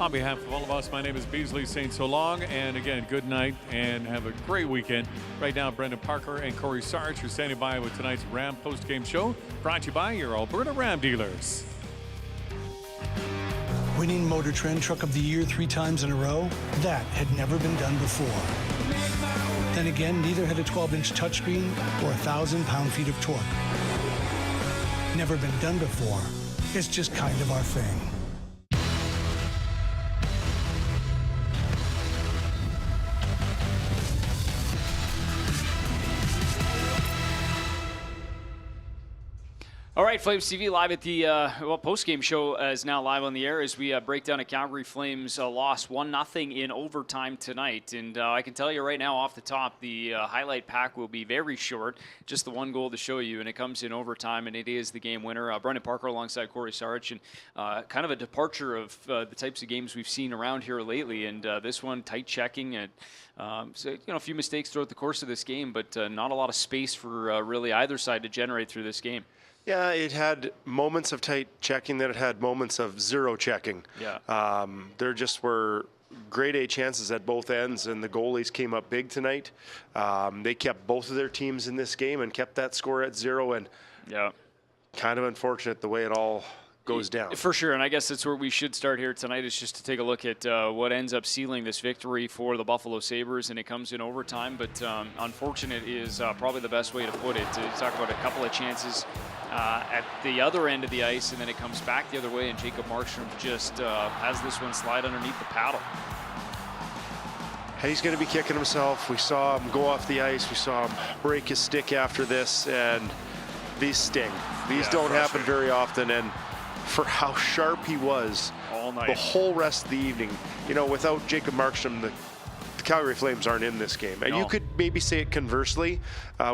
On behalf of all of us, my name is Beasley saying so long, and again, good night and have a great weekend. Right now, Brendan Parker and Cory Sarich are standing by with tonight's Ram post-game show, brought to you by your Alberta Ram dealers. Winning Motor Trend Truck of the Year 3 times in a row? That had never been done before. Then again, neither had a 12-inch touchscreen or 1,000 pound-feet of torque. Never been done before. It's just kind of our thing. All right, Flames TV live at the post-game show is now live on the air as we break down a Calgary Flames loss 1-0 in overtime tonight. And I can tell you right now off the top, the highlight pack will be very short, just the one goal to show you, and it comes in overtime, and it is the game winner. Brendan Parker alongside Cory Sarich, and kind of a departure of the types of games we've seen around here lately. And this one, tight checking, and so, a few mistakes throughout the course of this game, but not a lot of space for really either side to generate through this game. Yeah, it had moments of tight checking, then it had moments of zero checking. Yeah. There just were grade A chances at both ends, and the goalies came up big tonight. They kept both of their teams in this game and kept that score at 0, and kind of unfortunate the way it all goes down. For sure, and I guess that's where we should start here tonight, is just to take a look at what ends up sealing this victory for the Buffalo Sabres, and it comes in overtime, but unfortunate is probably the best way to put it. To talk about a couple of chances at the other end of the ice, and then it comes back the other way, and Jacob Markstrom just has this one slide underneath the paddle. And he's going to be kicking himself. We saw him go off the ice. We saw him break his stick after this, and these sting. These don't happen very often, and for how sharp he was all night, the whole rest of the evening. Without Jacob Markstrom, the Calgary Flames aren't in this game. And you could maybe say it conversely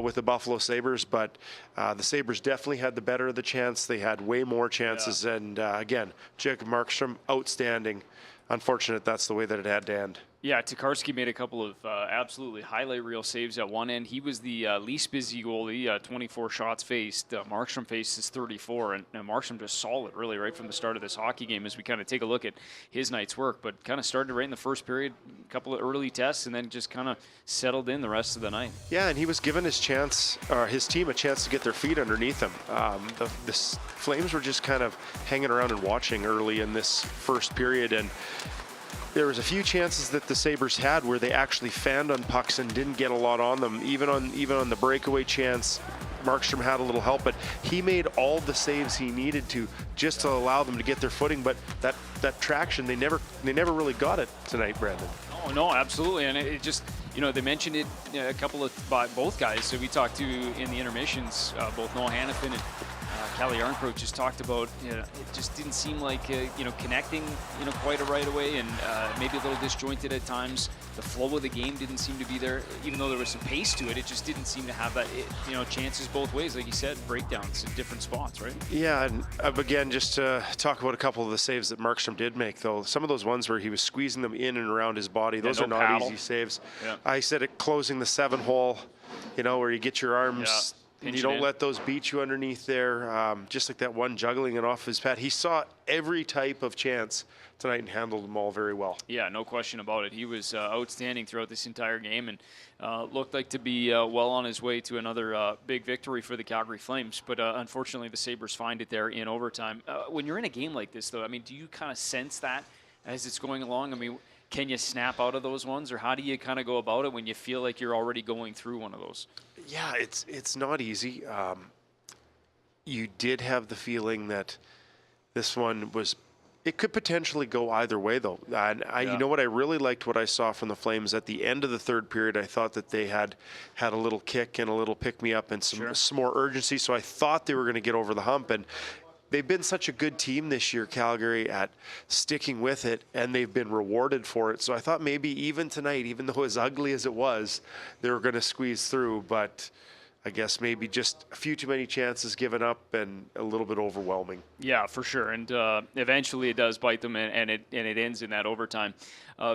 with the Buffalo Sabres, but the Sabres definitely had the better of the chance. They had way more chances. Yeah. And again, Jacob Markstrom, outstanding. Unfortunate that's the way that it had to end. Yeah, Tokarski made a couple of absolutely highlight reel saves at one end. He was the least busy goalie, 24 shots faced. Markstrom faced his 34, and Markstrom just solid, really, right from the start of this hockey game as we kind of take a look at his night's work. But kind of started right in the first period, a couple of early tests, and then just kind of settled in the rest of the night. Yeah, and he was given his team a chance to get their feet underneath him. The Flames were just kind of hanging around and watching early in this first period, and there was a few chances that the Sabres had where they actually fanned on pucks and didn't get a lot on them. Even on the breakaway chance, Markstrom had a little help, but he made all the saves he needed to just to allow them to get their footing. But that traction, they never really got it tonight, Brandon. Oh no, absolutely, and it just, they mentioned it a couple of by both guys. So we talked to in the intermissions, both Noah Hannafin and Callie Yarnkrok just talked about, it just didn't seem like, connecting, quite right away, and maybe a little disjointed at times. The flow of the game didn't seem to be there, even though there was some pace to it. It just didn't seem to have that, chances both ways, like you said, breakdowns in different spots, right? Yeah, and again, just to talk about a couple of the saves that Markstrom did make, though, some of those ones where he was squeezing them in and around his body, those are not easy saves. Yeah. I said it closing the 7-hole, where you get your arms. And you don't let those beat you underneath there, just like that one juggling it off his pad. He saw every type of chance tonight and handled them all very well. Yeah, no question about it. He was outstanding throughout this entire game, and looked like to be well on his way to another big victory for the Calgary Flames. But unfortunately, the Sabres find it there in overtime. When you're in a game like this, though, do you kind of sense that as it's going along? Can you snap out of those ones, or how do you kind of go about it when you feel like you're already going through one of those? Yeah, it's not easy. You did have the feeling that this one it could potentially go either way, though. And you know what, I really liked what I saw from the Flames at the end of the third period. I thought that they had a little kick and a little pick-me-up and some more urgency, so I thought they were going to get over the hump. And they've been such a good team this year, Calgary, at sticking with it, and they've been rewarded for it. So I thought maybe even tonight, even though as ugly as it was, they were going to squeeze through. But I guess maybe just a few too many chances given up and a little bit overwhelming. Yeah, for sure. And eventually it does bite them, and it ends in that overtime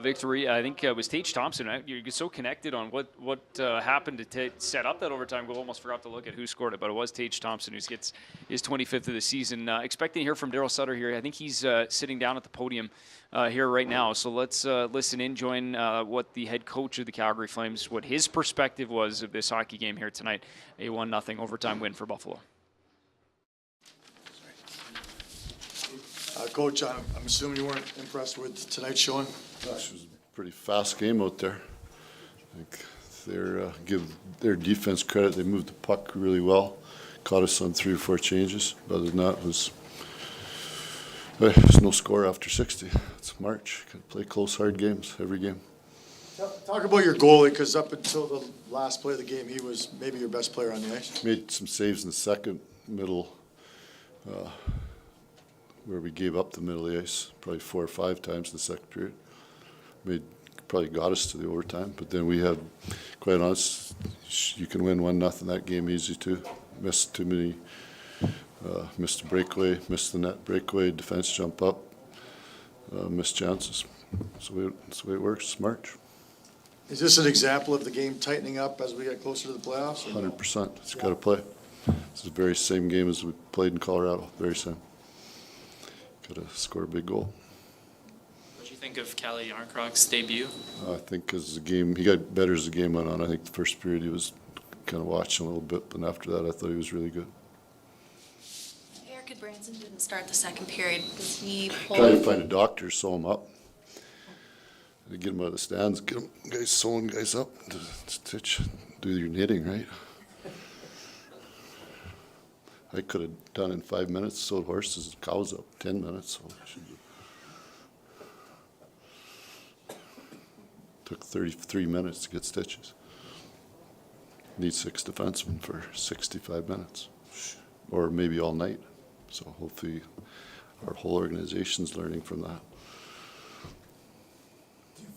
victory. I think it was Tage Thompson. You're so connected on what happened to set up that overtime goal. Almost forgot to look at who scored it, but it was Tage Thompson who gets his 25th of the season. Expecting to hear from Daryl Sutter here. I think he's sitting down at the podium here right now. So let's listen in, join what the head coach of the Calgary Flames, what his perspective was of this hockey game here tonight. A 1-0 overtime win for Buffalo. Coach, I'm assuming you weren't impressed with tonight's showing? Gosh, it was a pretty fast game out there. I think they're give their defense credit. They moved the puck really well, caught us on 3 or 4 changes. But other than that, there's no score after 60. It's March. Got to play close, hard games every game. Talk about your goalie, because up until the last play of the game, he was maybe your best player on the ice. Made some saves in the second middle, where we gave up the middle of the ice probably 4 or 5 times in the second period. Probably got us to the overtime, but then we had, quite honest, you can win 1-0 that game easy too. Missed too many, missed the breakaway, missed the net breakaway, defense jump up, missed chances. So that's the way it works. It's March. Is this an example of the game tightening up as we get closer to the playoffs? 100%. It's got to play. It's the very same game as we played in Colorado. Very same. Got to score a big goal. What do you think of Callie Yarnkrok's debut? I think as the game, he got better as the game went on. I think the first period he was kind of watching a little bit, but after that I thought he was really good. Eric Branson didn't start the second period because he pulled. Trying to find a doctor, sew him up. Get him out of the stands, get him guys sewing guys up, stitch, do your knitting, right? I could have done in 5 minutes, sewed horses and cows up 10 minutes. So took 33 minutes to get stitches. Need 6 defensemen for 65 minutes, or maybe all night. So hopefully our whole organization's learning from that.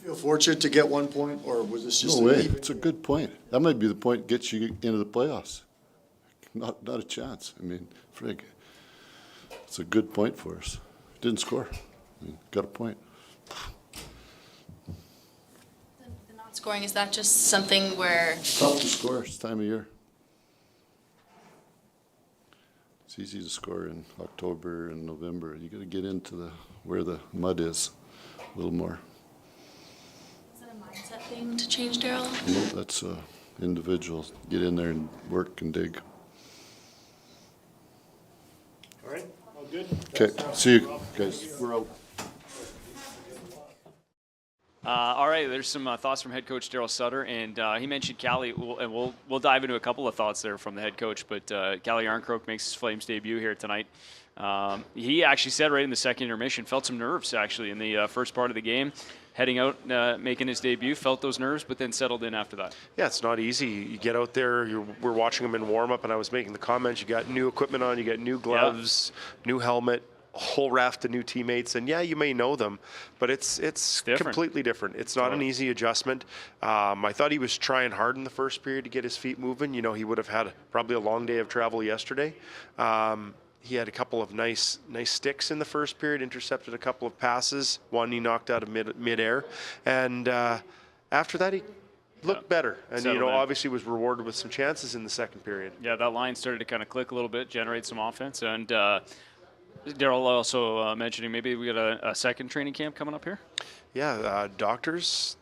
Feel fortunate to get 1 point, or was this just No way. even? It's a good point. That might be the point that gets you into the playoffs. Not a chance. I mean, frig. It's a good point for us. Didn't score. I mean, got a point. The not scoring, is that just something where Tough to score this time of year. It's easy to score in October and November. You got to get into where the mud is a little more. is that a mindset thing to change, Daryl? No, that's individual. Get in there and work and dig. All right, all good. Okay, see you guys. We're out. All right, there's some thoughts from head coach Daryl Sutter, and he mentioned Callie, and we'll dive into a couple of thoughts there from the head coach. But Callie Yarnkrok makes his Flames debut here tonight. He actually said right in the second intermission, felt some nerves actually in the first part of the game, heading out, making his debut, felt those nerves, but then settled in after that. Yeah, it's not easy. You get out there, we're watching him in warm-up, and I was making the comments, you got new equipment on, you got new gloves, new helmet, a whole raft of new teammates, and yeah, you may know them, but it's different. completely different. It's not an easy adjustment. I thought he was trying hard in the first period to get his feet moving. You know, he would have had probably a long day of travel yesterday. He had a couple of nice sticks in the first period, intercepted a couple of passes. One he knocked out of midair. And after that, he looked better. And, Settled in. obviously was rewarded with some chances in the second period. Yeah, that line started to kind of click a little bit, generate some offense. And Daryl also mentioning maybe we got a second training camp coming up here. Yeah, doctors,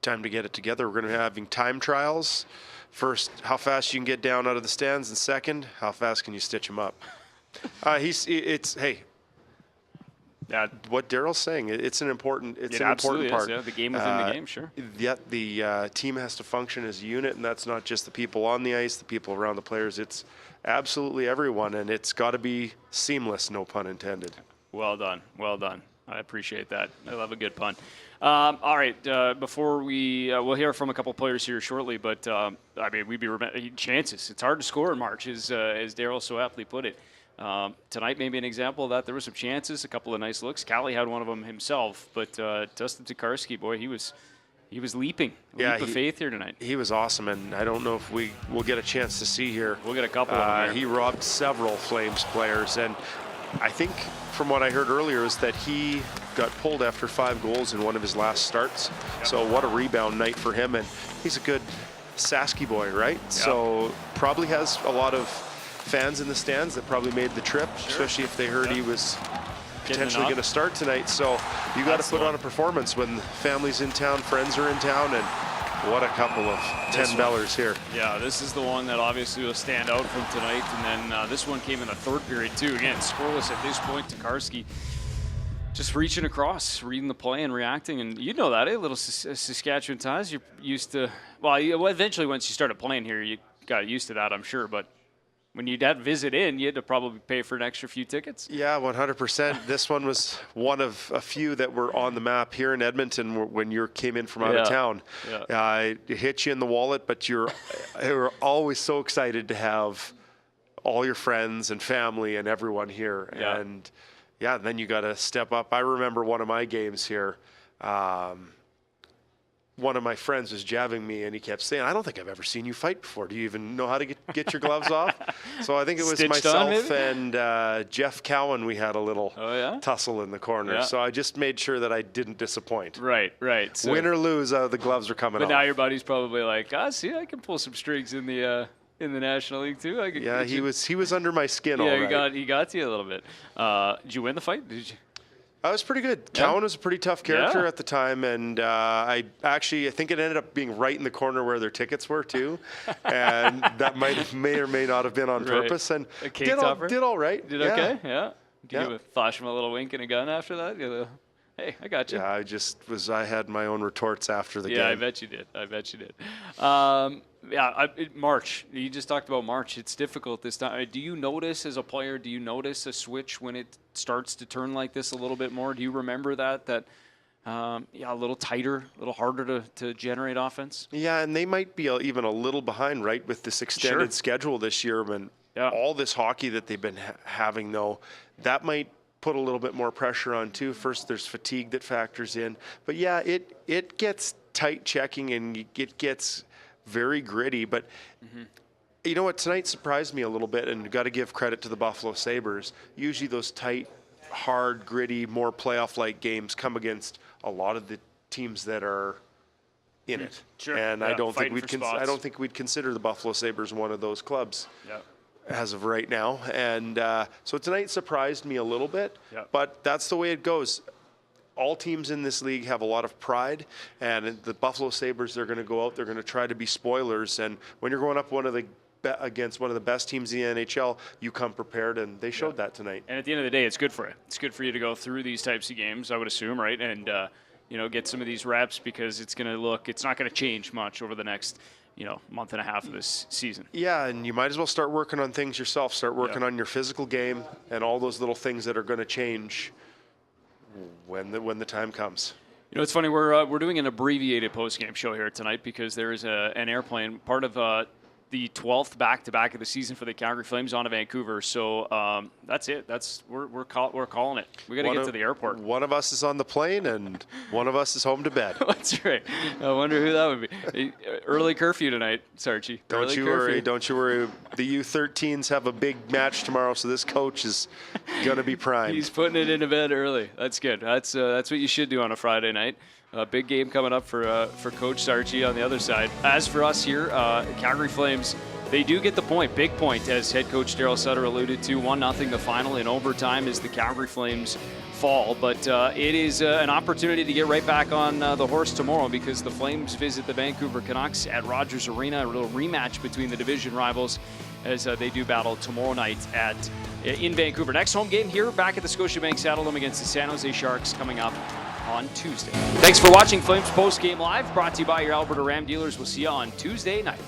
time to get it together. We're going to be having time trials. First, how fast you can get down out of the stands, and second, how fast can you stitch them up? Hey, what Daryl's saying, it's an important part. Yeah, the game within the game, sure. Yet the team has to function as a unit, and that's not just the people on the ice, the people around the players. It's absolutely everyone, and it's got to be seamless, no pun intended. Well done. I appreciate that. I love a good pun. All right, before we'll hear from a couple players here shortly, but I mean, we'd be chances. It's hard to score in March, as Daryl so aptly put it. Tonight, maybe an example of that. There were some chances, a couple of nice looks. Callie had one of them himself, but Dustin Tokarski, boy, he was He was leaping. Yeah, Leap of faith here tonight. He was awesome, and I don't know if we will get a chance to see here. We'll get a couple of them here. He robbed several Flames players, and I think from what I heard earlier is that he got pulled after 5 goals in one of his last starts. Yep. So what a rebound night for him, and he's a good Sasky boy, right? Yep. So probably has a lot of fans in the stands that probably made the trip, especially if they heard he was potentially going to start tonight. So you got to put on a performance when family's in town, friends are in town, and what a couple of 10-bellers here. Yeah, this is the one that obviously will stand out from tonight. And then this one came in the third period too. Again, scoreless at this point. Tokarski just reaching across, reading the play and reacting. And you know that, little Saskatchewan ties. You're used to, well, eventually once you started playing here, you got used to that, I'm sure. But when you'd had visit in, you had to probably pay for an extra few tickets. Yeah, 100%. This one was one of a few that were on the map here in Edmonton when you came in from out of town. Yeah. It hit you in the wallet, but you're always so excited to have all your friends and family and everyone here. Yeah. And then you got to step up. I remember one of my games here. One of my friends was jabbing me, and he kept saying, "I don't think I've ever seen you fight before. Do you even know how to get your gloves off?" So I think it was Stitched myself on, and Jeff Cowan. We had a little tussle in the corner. Yeah. So I just made sure that I didn't disappoint. Right. So, win or lose, the gloves are coming off. But now your buddy's probably like, see, I can pull some strings in the National League too. He was under my skin. All right. he got to you a little bit. Did you win the fight? Did you? I was pretty good. Cowan was a pretty tough character at the time, and I think it ended up being right in the corner where their tickets were too, and that may or may not have been on purpose. And did all right. Did okay? Yeah. Did you flash him a little wink and a gun after that? Hey, I got you. Yeah, I had my own retorts after the game. Yeah, I bet you did. March. You just talked about March. It's difficult this time. Do you notice as a player, a switch when it starts to turn like this a little bit more? Do you remember that a little tighter, a little harder to generate offense? Yeah, and they might be even a little behind, right, with this extended schedule this year. And all this hockey that they've been having, though, that might put a little bit more pressure on too. First, there's fatigue that factors in. But yeah, it gets tight checking and it gets very gritty. But you know what? Tonight surprised me a little bit, and got to give credit to the Buffalo Sabres. Usually those tight, hard, gritty, more playoff-like games come against a lot of the teams that are in it. Sure. And I don't think we'd consider the Buffalo Sabres one of those clubs. Yeah. As of right now. And so tonight surprised me a little bit, but that's the way it goes. All teams in this league have a lot of pride, and the Buffalo Sabres, they're going to go out, they're going to try to be spoilers, and when you're going up against one of the best teams in the NHL, you come prepared, and they showed that tonight. And at the end of the day, it's good for you. It's good for you to go through these types of games, I would assume, right? And get some of these reps, because it's not going to change much over the next month and a half of this season. Yeah, and you might as well start working on things yourself. Start working on your physical game and all those little things that are going to change when the time comes. It's funny, we're doing an abbreviated post-game show here tonight because there is an airplane, part of the 12th back-to-back of the season for the Calgary Flames on to Vancouver. So that's it. We're calling it. We got to get to the airport. One of us is on the plane, and one of us is home to bed. That's right. I wonder who that would be. Early curfew tonight, Sarchi. Don't you worry. The U13s have a big match tomorrow, so this coach is going to be primed. He's putting it into bed early. That's good. That's what you should do on a Friday night. A big game coming up for Coach Sarchi on the other side. As for us here, Calgary Flames, they do get the point, big point, as head coach Daryl Sutter alluded to. 1-0 the final in overtime as the Calgary Flames fall. But it is an opportunity to get right back on the horse tomorrow, because the Flames visit the Vancouver Canucks at Rogers Arena, a little rematch between the division rivals as they do battle tomorrow night in Vancouver. Next home game here back at the Scotiabank Saddledome against the San Jose Sharks coming up on Tuesday. Thanks for watching Flames Post Game Live, brought to you by your Alberta Ram dealers. We'll see you on Tuesday night.